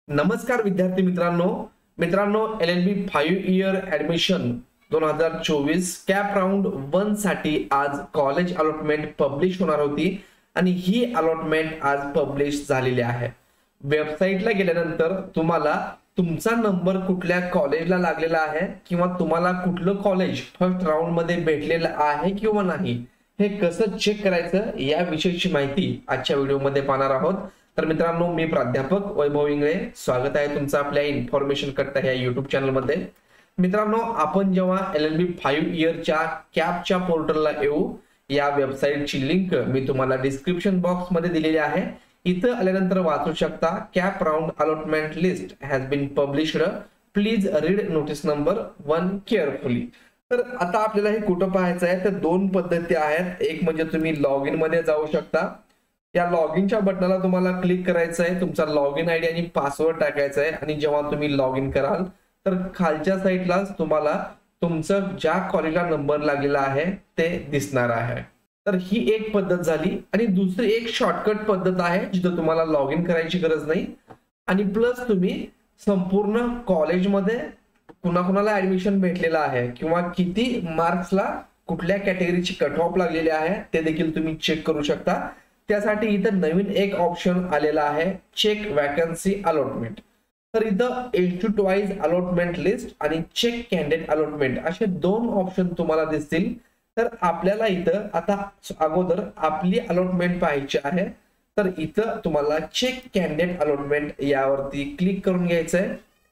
नमस्कार विद्यार्थी मित्रांनो LLB 5 year admission 2024 cap round 1 साठी आज कॉलेज अलॉटमेंट पब्लिश होणार होती आणि ही अलॉटमेंट आज पब्लिश झालेली आहे। वेबसाईटला गेल्यानंतर तुम्हाला तुमचा नंबर कुठल्या कॉलेजला लागलेला आहे किंवा तुम्हाला कुठलं कॉलेज फर्स्ट राऊंड मध्ये भेटलेलं आहे किंवा नाही हे कसं चेक करायचं या विषयीची माहिती आजच्या व्हिडिओमध्ये पाहणार आहोत। तर मित्रांनो, मी प्राध्यापक वैभव इंगळे, स्वागत आहे तुमचं आपल्या इन्फॉर्मेशन कट्टा या युट्यूब चॅनल मध्ये। मित्रांनो, आपण जेव्हा LLB 5 इयरच्या कॅपच्या पोर्टलला येऊ, या वेबसाईटची लिंक मी तुम्हाला डिस्क्रिप्शन बॉक्स मध्ये दिलेली आहे। इथं आल्यानंतर वाचू शकता CAP round allotment list has been published, please read notice number 1 carefully. तर आता आपल्याला हे कुठं पाहायचं आहे, तर दोन पद्धती आहेत। एक म्हणजे तुम्ही लॉग इन मध्ये जाऊ शकता, या लॉग इनच्या बटनाला तुम्हाला क्लिक करायचं आहे, तुमचा लॉग इन आयडी आणि पासवर्ड टाकायचा आहे आणि जेव्हा तुम्ही लॉग इन कराल तर खालच्या साईडला तुम्हाला तुमचं ज्या कॉलेजला नंबर लागलेला आहे ते दिसणार आहे। तर ही एक पद्धत झाली आणि दुसरी एक शॉर्टकट पद्धत आहे जिथे तुम्हाला लॉग इन करायची गरज नाही आणि प्लस तुम्ही संपूर्ण कॉलेजमध्ये कुणाकुणाला ऍडमिशन भेटलेलं आहे किंवा किती मार्क्सला कुठल्या कॅटेगरीची कट ऑफ लागलेली आहे ते देखील तुम्ही चेक करू शकता। त्यासाठी इथं नवीन एक ऑप्शन आलेला आहे, चेक वॅकन्सी अलॉटमेंट। तर इथं इन्स्टिट्यूट वाइज अलॉटमेंट लिस्ट आणि चेक कॅन्डिडेट अलॉटमेंट असे दोन ऑप्शन तुम्हाला दिसतील। तर आपल्याला इथं आता अगोदर आपली अलॉटमेंट पाहायची आहे, तर इथं तुम्हाला चेक कॅन्डिडेट अलॉटमेंट यावरती क्लिक करून घ्यायचं आहे।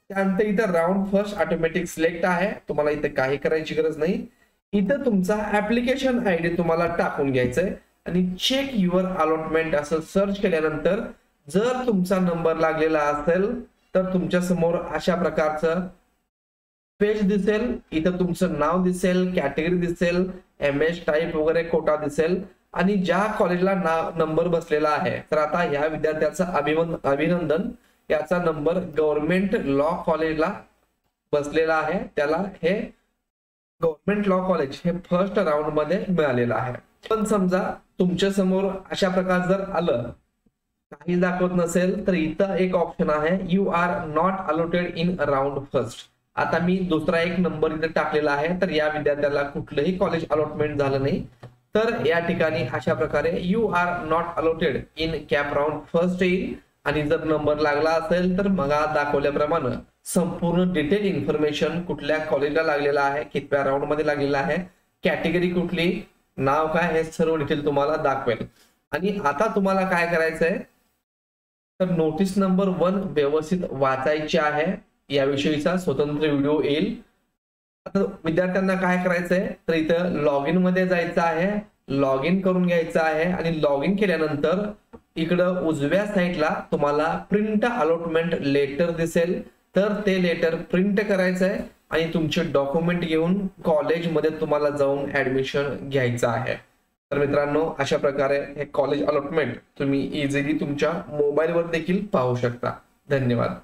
त्यानंतर इथं राऊंड फर्स्ट ऑटोमॅटिक सिलेक्ट आहे, तुम्हाला इथं काही करायची गरज नाही। इथं तुमचा ऍप्लिकेशन आयडी तुम्हाला टाकून घ्यायचा आहे आणि चेक युअर अलॉटमेंट असं सर्च केल्यानंतर जर तुमचा नंबर लागलेला असेल तर तुमच्या समोर अशा प्रकारचं पेज दिसेल। इथं तुमचं नाव दिसेल, कॅटेगरी दिसेल, MS टाइप वगैरे कोटा दिसेल आणि ज्या कॉलेजला नंबर बसलेला आहे तर आता ह्या विद्यार्थ्याचं अभिनंदन, याचा नंबर गव्हर्नमेंट लॉ कॉलेजला बसलेला आहे, त्याला हे गव्हर्नमेंट लॉ कॉलेज हे फर्स्ट राऊंड मध्ये मिळालेलं आहे। पण समजा तुमच्या समोर अशा प्रकार जर आलं, काही दाखवत नसेल, तर इथं एक ऑप्शन आहे, you are not allotted in round first. आता मी दुसरा एक नंबर इथे टाकलेला आहे, तर या विद्यार्थ्याला कुठलंही कॉलेज अलॉटमेंट झालं नाही, तर या ठिकाणी अशा प्रकारे you are not allotted in CAP round first येईल आणि जर नंबर लागला असेल तर मग दाखवल्याप्रमाणे संपूर्ण डिटेल इन्फॉर्मेशन कुठल्या कॉलेजला लागलेला आहे, कितव्या राऊंड मध्ये लागलेला आहे, कॅटेगरी कुठली, नाव काय, हे सर्व डिटेल तुम्हाला दाखवेल। आणि आता तुम्हाला काय करायचंय, तर नोटीस नंबर 1 व्यवस्थित वाचायची आहे, याविषयीचा स्वतंत्र व्हिडिओ येईल। आता विद्यार्थ्यांना काय करायचंय, तर इथं लॉग इन मध्ये जायचं आहे, लॉग इन करून घ्यायचं आहे आणि लॉग इन केल्यानंतर इकडं उजव्या साईडला तुम्हाला प्रिंट अलॉटमेंट लेटर दिसेल, तर ते लेटर प्रिंट करायचं आहे आणि तुमचे डॉक्युमेंट घेऊन कॉलेजमध्ये तुम्हाला जाऊन ऍडमिशन घ्यायचं आहे। तर मित्रांनो, अशा प्रकारे हे कॉलेज अलॉटमेंट तुम्ही इझिली तुमच्या मोबाईलवर देखील पाहू शकता। धन्यवाद।